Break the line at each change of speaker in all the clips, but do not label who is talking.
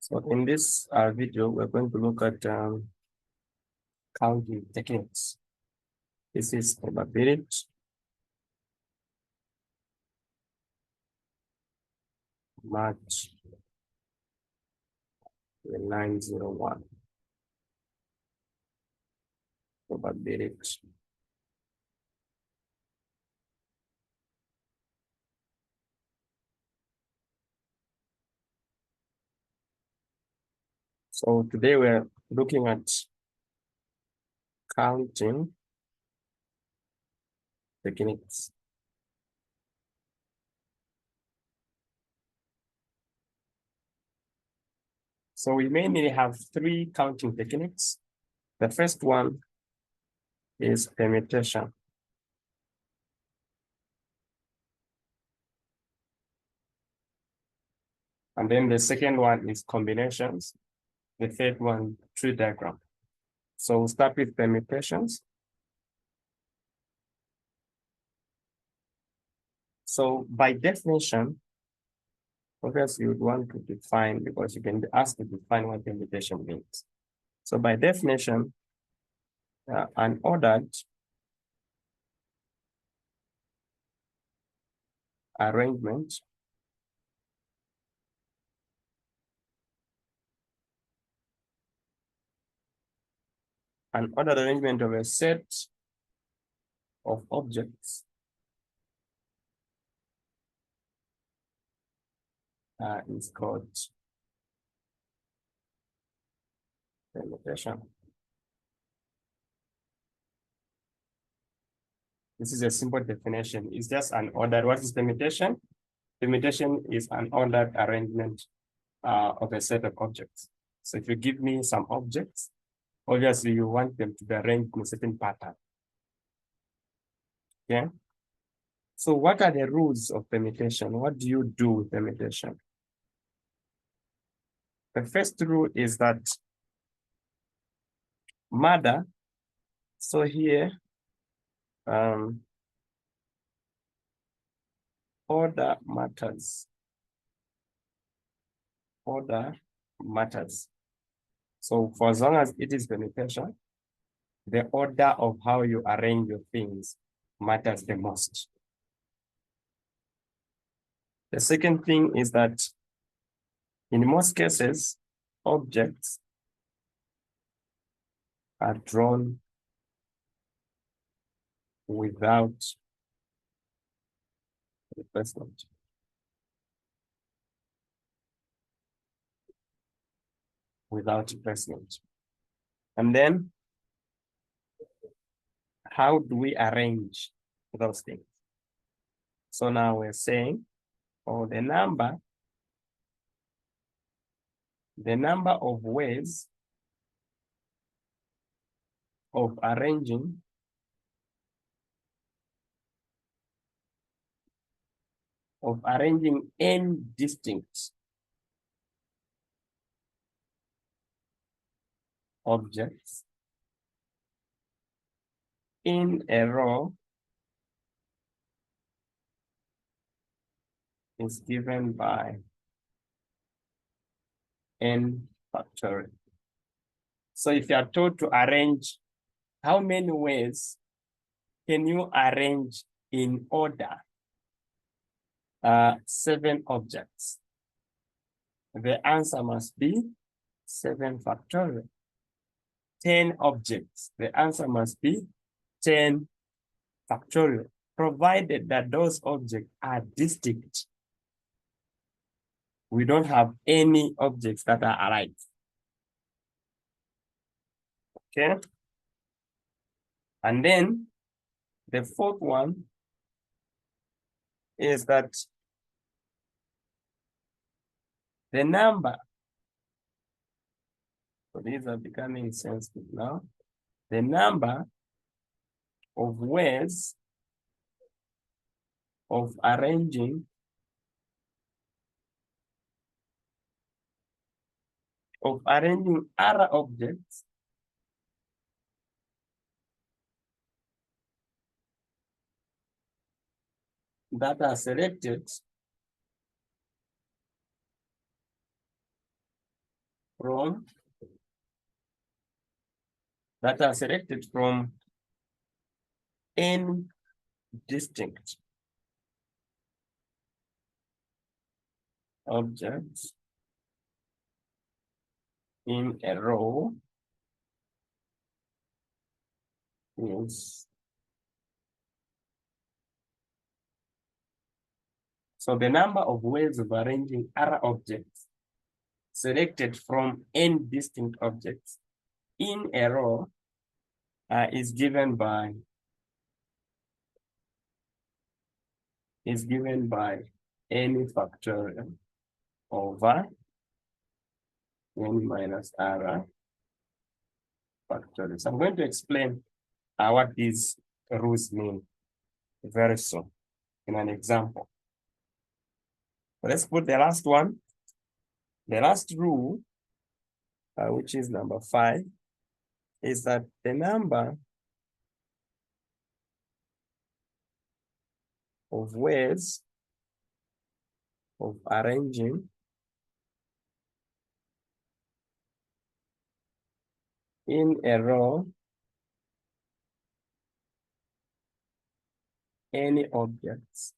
So in this video, we're going to look at counting techniques. This is probability, match, 901, probability. So today we're looking at counting techniques. So we mainly have three counting techniques. The first one is permutation. And then the second one is combinations. The third one, tree diagram. So we'll start with permutations. So by definition, obviously you would want to define, because you can be asked to define what permutation means. So by definition, an ordered arrangement of a set of objects is called permutation. This is a simple definition. It's just an ordered. What is permutation? Permutation is an ordered arrangement of a set of objects. So if you give me some objects, obviously you want them to be arranged in a certain pattern. Okay. So what are the rules of permutation? What do you do with permutation? The first rule is that matter, so here, order matters. Order matters. So for as long as it is permutation, the order of how you arrange your things matters the most. The second thing is that in most cases, objects are drawn without replacement. Without replacement. And then, how do we arrange those things? So now we're saying, the number of ways of arranging n distinct objects in a row is given by n factorial. So if you are told to arrange, how many ways can you arrange in order 7 objects? The answer must be 7 factorial. 10 objects, the answer must be 10 factorial, provided that those objects are distinct. We don't have any objects that are alike. Okay? And then the fourth one is that the number, so these are becoming sensitive now, the number of ways of arranging other objects that are selected from that are selected from n distinct objects in a row is so the number of ways of arranging other objects selected from n distinct objects in a row is given by n factorial over n minus r factorial. So I'm going to explain what these rules mean very soon in an example. So let's put the last one. The last rule, which is number 5, is that the number of ways of arranging in a row any objects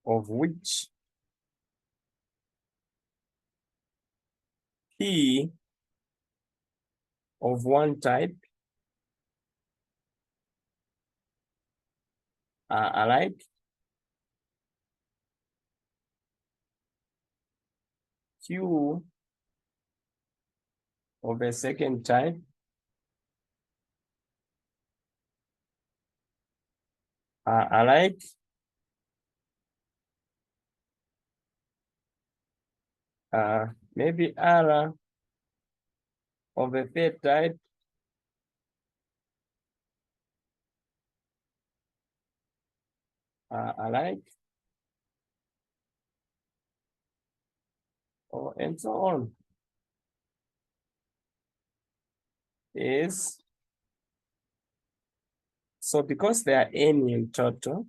of which P of one type are alike Q of a second type are alike maybe R of a third type are alike, and so on. Is so because there are n in total,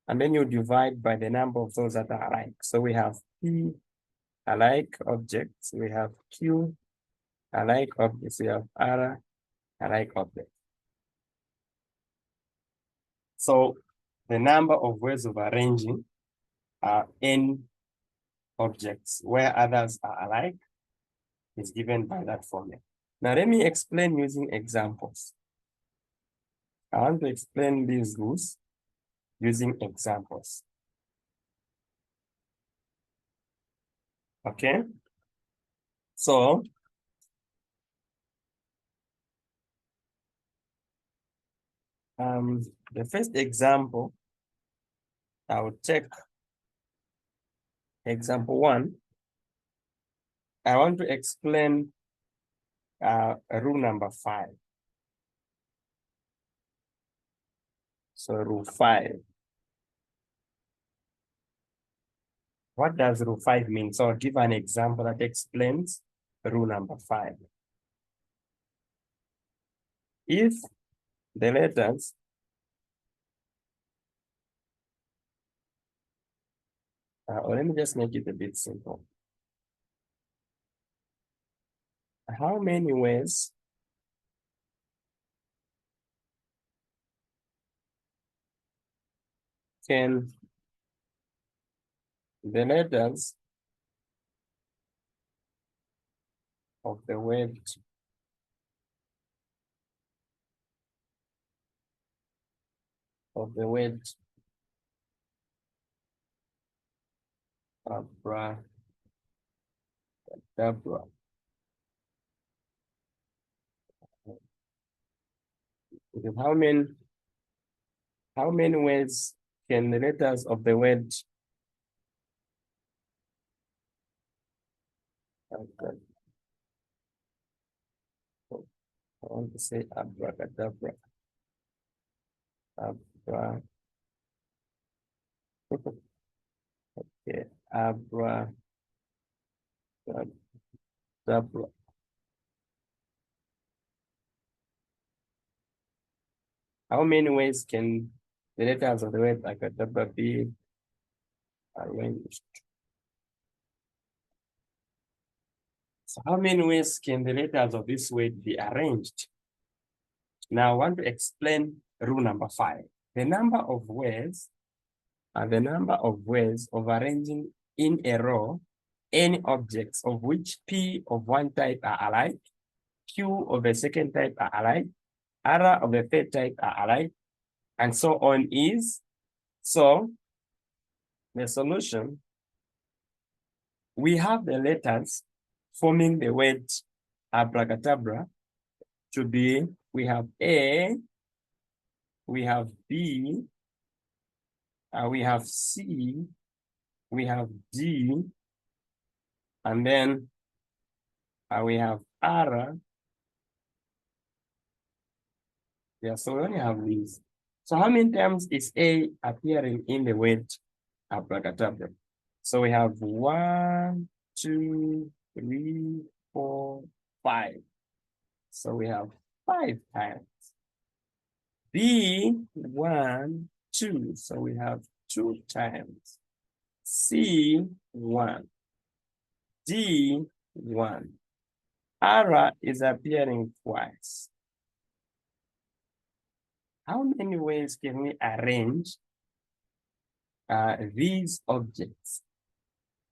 and then you divide by the number of those that are alike. So we have P alike objects, we have Q alike objects, we have R alike objects. So the number of ways of arranging n objects where others are alike is given by that formula. Now let me explain using examples. I want to explain these rules using examples. Okay, so the first example, I will check example 1. I want to explain rule number 5. So rule 5. What does rule 5 mean? So I'll give an example that explains rule number 5. If the letters or let me just make it a bit simple. How many ways can the letters of the word abracadabra how many ways can the letters of the word I want to say abracadabra. Okay, abracadabra. How many ways can the letters of the word abracadabra be arranged? So how many ways can the letters of this word be arranged? Now I want to explain rule number 5. The number of ways of arranging in a row any objects of which P of one type are alike, Q of a second type are alike, R of a third type are alike, and so on is. So the solution, we have the letters forming the word abracadabra to be, we have A, we have B, we have C, we have D, and then we have R. Yeah, so we only have these. So how many times is A appearing in the word abracadabra? So we have 1, 2, 3, 4, 5. So we have 5 times. B, 1, 2. So we have 2 times. C, 1. D, 1. R is appearing twice. How many ways can we arrange these objects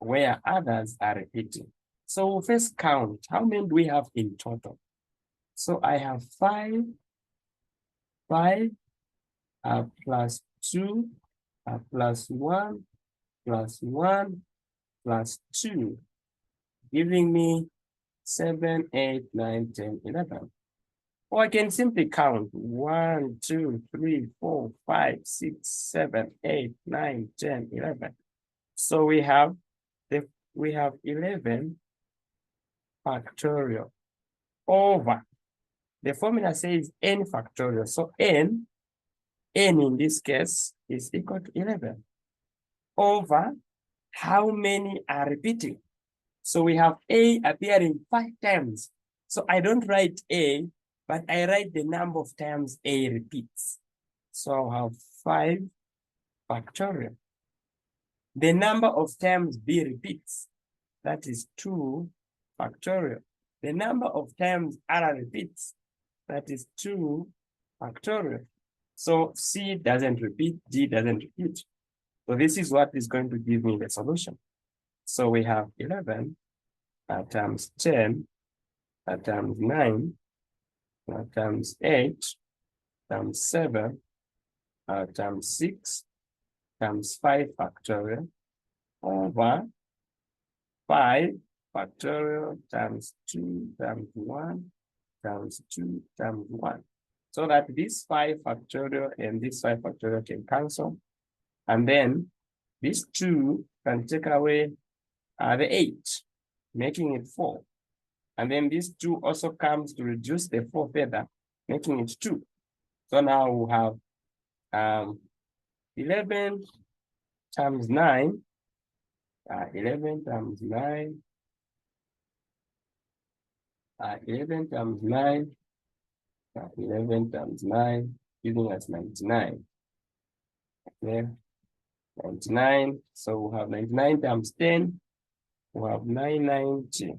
where others are repeating? So we'll first count, how many do we have in total? So I have 5 plus 2 plus 1 plus 1 plus 2, giving me 7, 8, 9, 10, 11. Or I can simply count 1, 2, 3, 4, 5, 6, 7, 8, 9, 10, 11. So we have 11 factorial over. The formula says n factorial. So n in this case is equal to 11 over how many are repeating. So we have A appearing 5 times. So I don't write A, but I write the number of times A repeats. So I'll have 5 factorial. The number of times B repeats, that is 2 factorial. The number of times R repeats, that is 2 factorial. So C doesn't repeat, D doesn't repeat. So this is what is going to give me the solution. So we have 11 times 10 times 9 times 8 times 7 times 6 times 5 factorial over 5 factorial times 2 times 1 times 2 times 1. So that this 5 factorial and this 5 factorial can cancel. And then this 2 can take away the 8, making it 4. And then this 2 also comes to reduce the 4 further, making it 2. So now we have 11 times 9, 11 times 9, 11 times 9, 11 times 9, giving us 99. Okay, 99. So we have 99 times 10, we have 990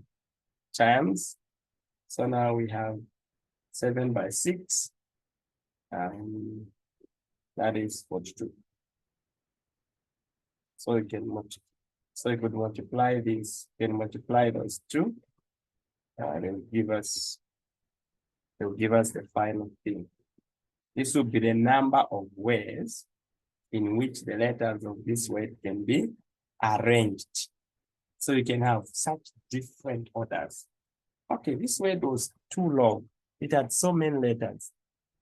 times. So now we have 7 by 6, that is 42. So you can multiply. So you could multiply these, can multiply those 2, and it'll give us the final thing. This will be the number of ways in which the letters of this word can be arranged. So you can have such different orders. Okay, this word was too long. It had so many letters.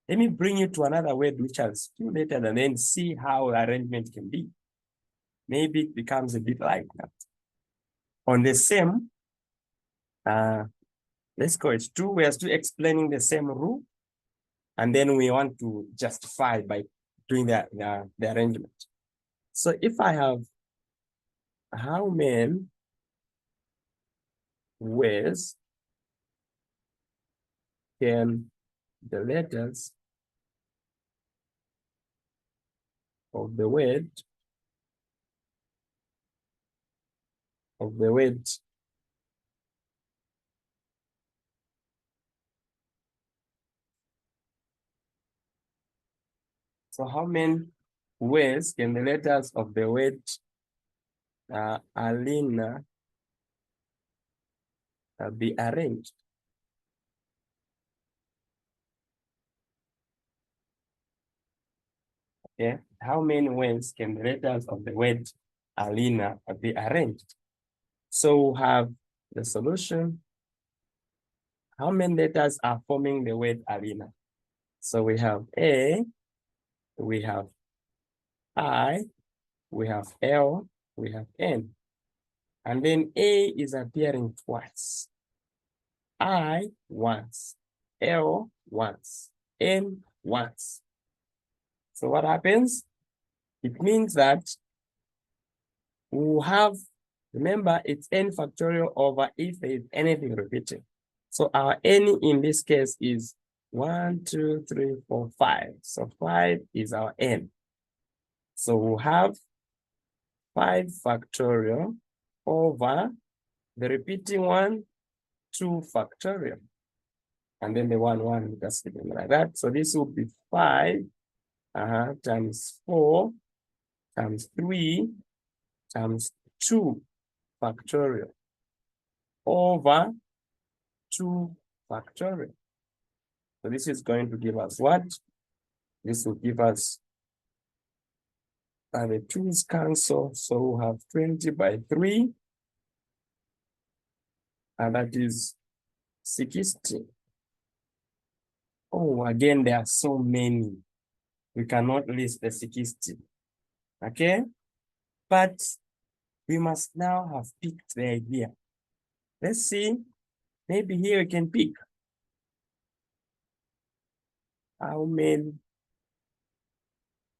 Let me bring you to another word which has 2 letters and then see how arrangement can be. Maybe it becomes a bit like that. On the same, let's go, it's 2, we are still explaining the same rule. And then we want to justify by doing the arrangement. So if I have how many ways can the letters of the word So how many ways can the letters of the word Alina be arranged? Okay, how many ways can the letters of the word Alina be arranged? So we have the solution. How many letters are forming the word Alina? So we have A, we have I, we have L, we have N. And then A is appearing twice. I once, L once, N once. So what happens? It means that we have, remember, it's N factorial over if there is anything repeating. So our N in this case is 1, 2, 3, 4, 5. So 5 is our N. So we'll have 5 factorial over the repeating one, 2 factorial. And then the 1 just sitting like that. So this will be 5 times 4 times 3 times 2 factorial over 2 factorial. So this is going to give us what? This will give us the 2's cancel. So we'll have 20 by 3. And that is 60. Oh, again, there are so many. We cannot list the 60. Okay? But we must now have picked the idea. Let's see. Maybe here we can pick. How many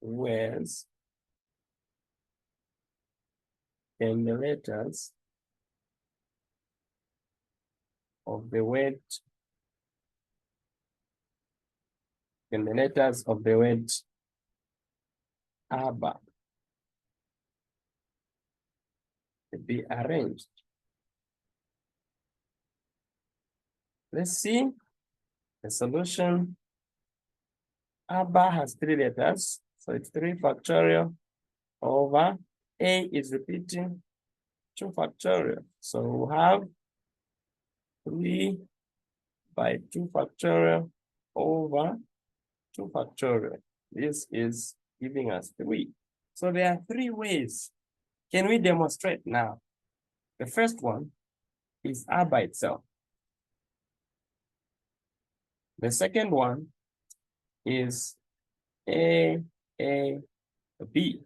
words can the letters of the word Abba be arranged? Let's see the solution. Abba has 3 letters, so it's 3 factorial over A is repeating 2 factorial. So we'll have 3 by 2 factorial over 2 factorial. This is giving us 3. So there are 3 ways. Can we demonstrate now? The first one is A by itself. The second one is A, B.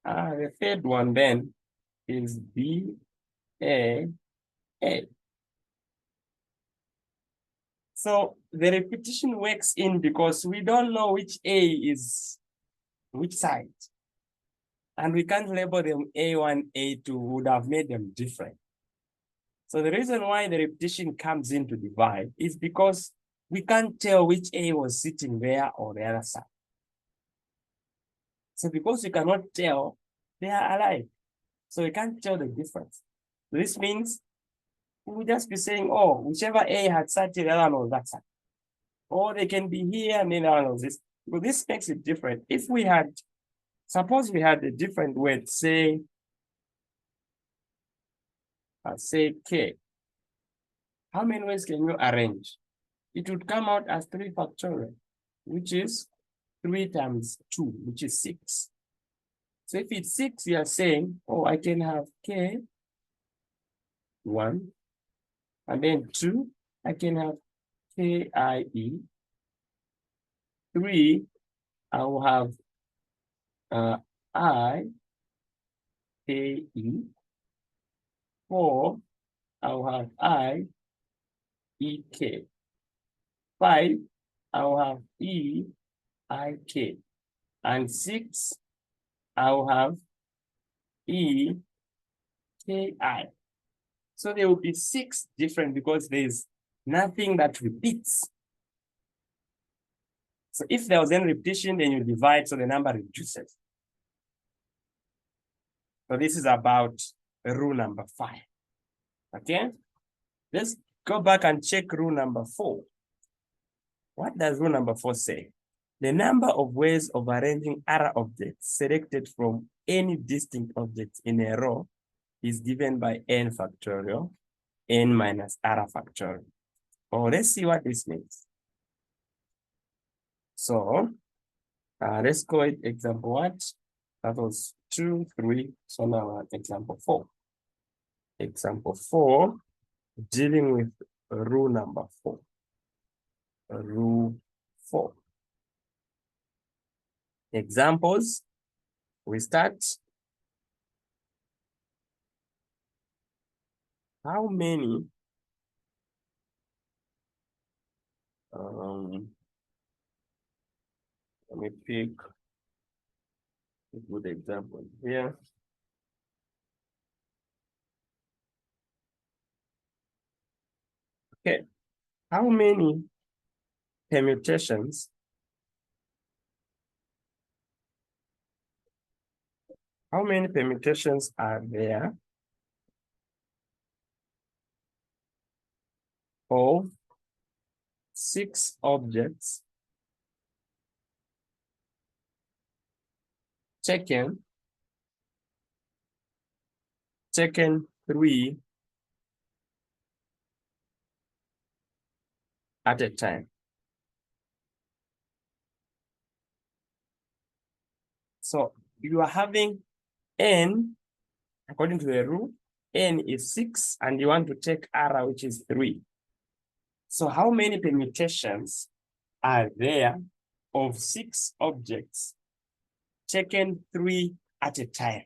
The third one then is B, A. So the repetition works in because we don't know which A is which side. And we can't label them A1, A2, would have made them different. So the reason why the repetition comes in to divide is because we can't tell which A was sitting there or the other side. So because we cannot tell, they are alike. So we can't tell the difference. This means we'll just be saying, oh, whichever A had sat here, the other one was that side. Or they can be here and then the other one was this. But this makes it different. If we had, suppose we had a different word, say K. How many ways can you arrange? It would come out as 3 factorial, which is 3 times 2, which is 6. So if it's 6, you are saying, oh, I can have K, 1, and then 2, I can have KIE. 3, I will have IKE. 4, I will have IEK. 5, I will have EIK. And 6, I will have EKI. So there will be 6 different because there's nothing that repeats. So if there was any repetition, then you divide, so the number reduces. So this is about rule number 5. Okay? Let's go back and check rule number 4. What does rule number 4 say? The number of ways of arranging R objects selected from any distinct object in a row is given by n factorial, n minus R factorial. Oh, let's see what this means. So let's call it example what? That was 2, 3. So now example 4. Example 4, dealing with rule number 4. Rule 4. Examples, we start. How many let me pick a good example here. Okay, how many permutations are there of 6 objects taken 3 at a time? So you are having n, according to the rule, n is 6, and you want to take R, which is 3. So how many permutations are there of 6 objects taken 3 at a time?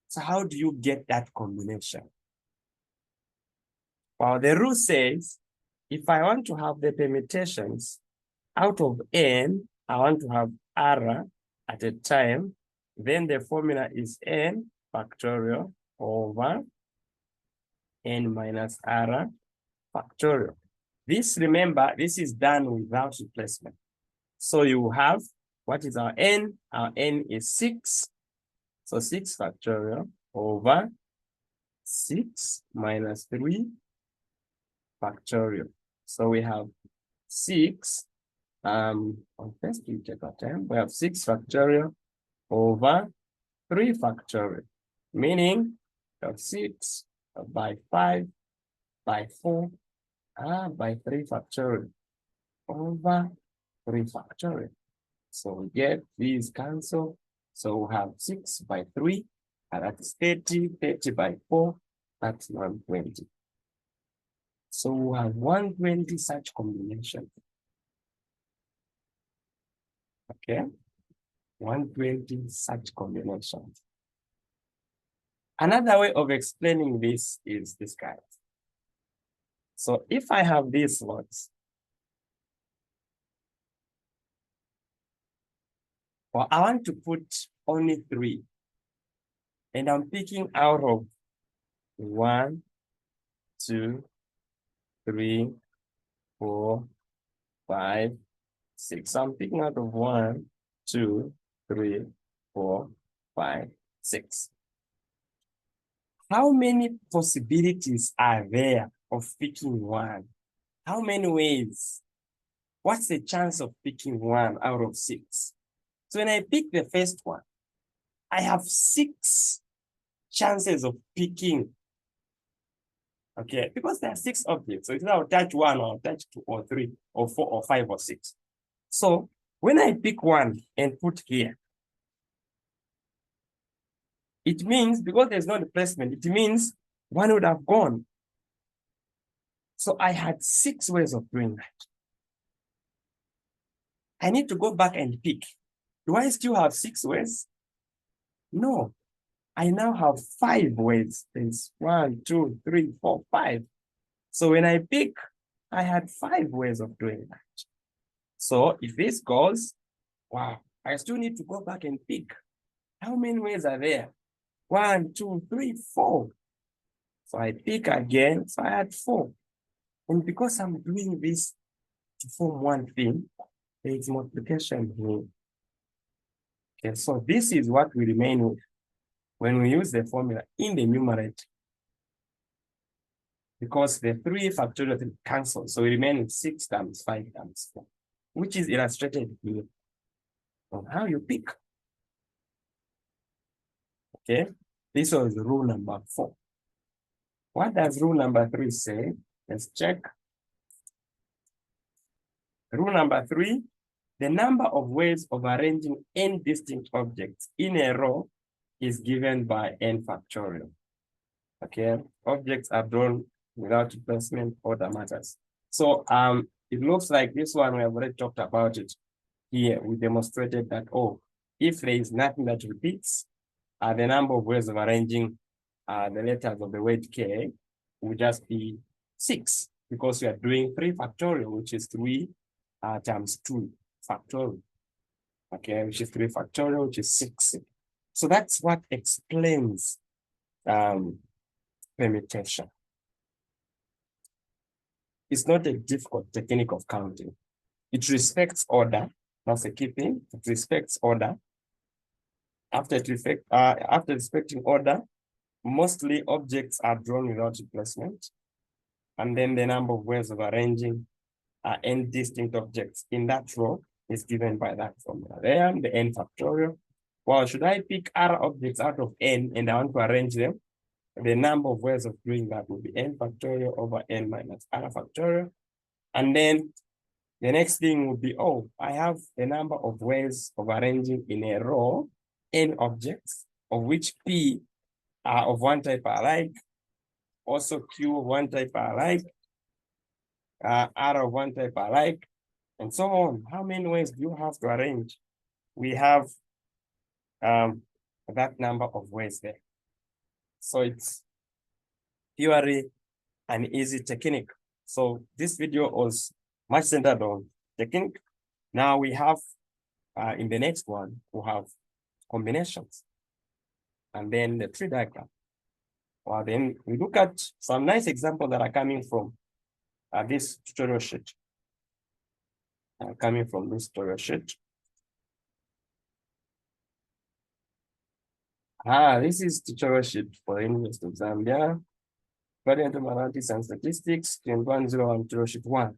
So how do you get that combination? Well, the rule says, if I want to have the permutations out of n, I want to have R at a time, then the formula is n factorial over n minus R factorial. This, remember, this is done without replacement. So you have, what is our n? Our n is 6. So 6 factorial over 6 minus 3 factorial. So we have 6, first we take our time. We have 6 factorial over 3 factorial, meaning we have 6 by 5 by 4 by 3 factorial over 3 factorial. So we get these cancel. So we have 6 by 3, and that's 30, 30 by 4, that's 120. So we have 120 such combinations. Okay, 120 such combinations. Another way of explaining this is this guy. So if I have these slots, well, I want to put only 3, and I'm picking out of 1, 2, 3, 4, 5, 6. So I'm picking out of 1, 2, 3, 4, 5, 6. How many possibilities are there of picking 1? How many ways? What's the chance of picking 1 out of 6? So when I pick the first one, I have 6 chances of picking. Okay, because there are 6 objects. So it's now touch 1 or touch 2 or 3 or 4 or 5 or 6. So when I pick 1 and put here, it means, because there's no replacement, it means 1 would have gone. So I had 6 ways of doing that. I need to go back and pick. Do I still have 6 ways? No. I now have 5 ways. There's 1, 2, 3, 4, 5. So when I pick, I had 5 ways of doing that. So if this goes, wow, I still need to go back and pick. How many ways are there? 1, 2, 3, 4. So I pick again, so I had 4. And because I'm doing this to form one thing, there is multiplication here. Okay, so this is what we remain with when we use the formula in the numerator. Because the 3 factorial cancel, so we remain with 6 times 5 times 4. which is illustrated here on how you pick. Okay, this was rule number 4. What does rule number 3 say? Let's check. Rule number 3, the number of ways of arranging n distinct objects in a row is given by n factorial. Okay, objects are drawn without replacement, order matters. So it looks like this one, we have already talked about it here. We demonstrated that, if there is nothing that repeats, the number of ways of arranging the letters of the weight k will just be 6, because we are doing 3 factorial, which is 3 times 2 factorial. Okay, which is 3 factorial, which is 6. So that's what explains permutation. It's not a difficult technique of counting. It respects order. That's a key thing. It respects order. After respecting order, mostly objects are drawn without replacement. And then the number of ways of arranging n distinct objects in that row is given by that formula. There, the n factorial. Well, should I pick r objects out of n and I want to arrange them? The number of ways of doing that will be n factorial over n minus r factorial. And then the next thing would be, I have the number of ways of arranging in a row n objects, of which p are of one type are alike, also q of one type are alike, r of one type are alike, and so on. How many ways do you have to arrange? We have that number of ways there. So it's purely an easy technique. So this video was much centered on technique. Now we have, in the next one, we'll have combinations. And then the tree diagram. Well, then we look at some nice examples that are coming from this tutorial sheet. Coming from this tutorial sheet. This is tutorial sheet for the University of Zambia. Variant of Analytics and Statistics, 2101 tutorial sheet 1.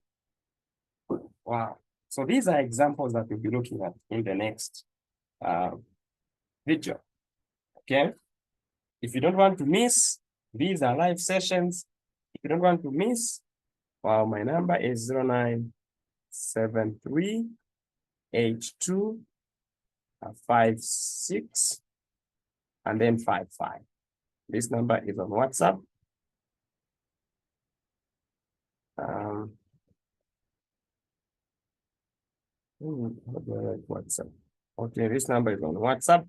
Wow. So these are examples that we'll be looking at in the next video. Okay. If you don't want to miss, these are live sessions. If you don't want to miss, well, my number is 09738256 and then 55. This number is on WhatsApp. How do I write WhatsApp? Okay, this number is on WhatsApp.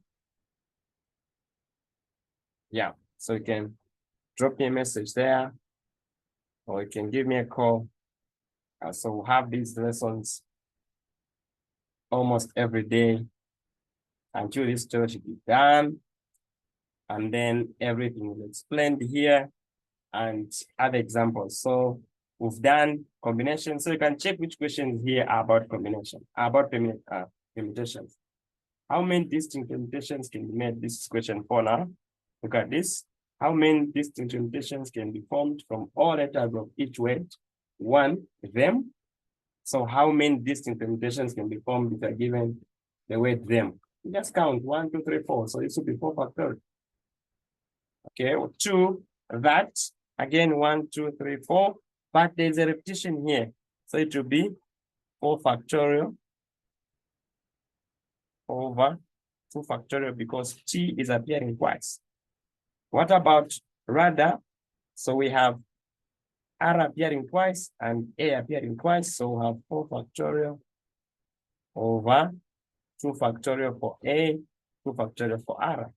Yeah, so you can drop me a message there, or you can give me a call. So we'll have these lessons almost every day until this tutorial should be done. And then everything will be explained here and other examples. So we've done combinations. So you can check which questions here are about combination, about permutations. How many distinct permutations can be made? This is question 4 now. Look at this. How many distinct permutations can be formed from all letters of each word? 1, them. So how many distinct permutations can be formed if you're given the word them? You just count 1, 2, 3, 4. So this will be 4 factorial. Okay, 2, that. Again, 1, 2, 3, 4. But there's a repetition here. So it will be 4 factorial over 2 factorial because t is appearing twice. What about rather? So we have r appearing twice and a appearing twice. So we have 4 factorial over 2 factorial for a, 2 factorial for r.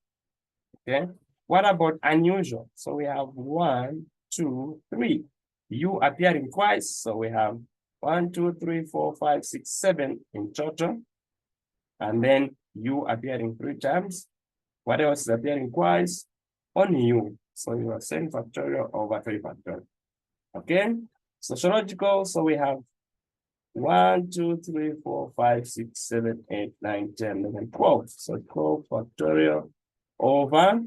Okay. What about unusual? So we have 1, 2, 3. U appearing twice. So we have 1, 2, 3, 4, 5, 6, 7 in total. And then U appearing 3 times. What else is appearing twice? Only U. So you have 7 factorial over 3 factorial. Okay. Sociological. So we have 1, 2, 3, 4, 5, 6, 7, 8, 9, 10, 11, 12. So 12 factorial over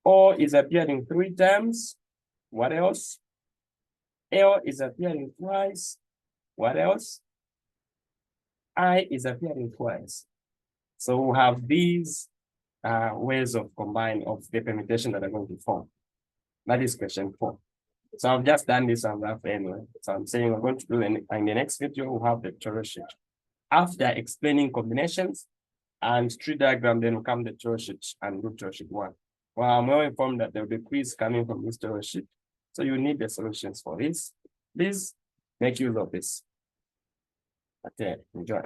O is appearing 3 times. What else? L is appearing twice. What else? I is appearing twice. So we have these ways of combining of the permutation that are going to form. That is question 4. So I've just done this on rough anyway. So I'm saying we're going to do in the next video, we'll have the tutorial sheet. After explaining combinations and tree diagram, then will come the tutorial sheet and do tutorial sheet 1. Well, I'm well informed that there will be quiz coming from this tutorial sheet. So you need the solutions for this. Please make use of this. Okay, enjoy.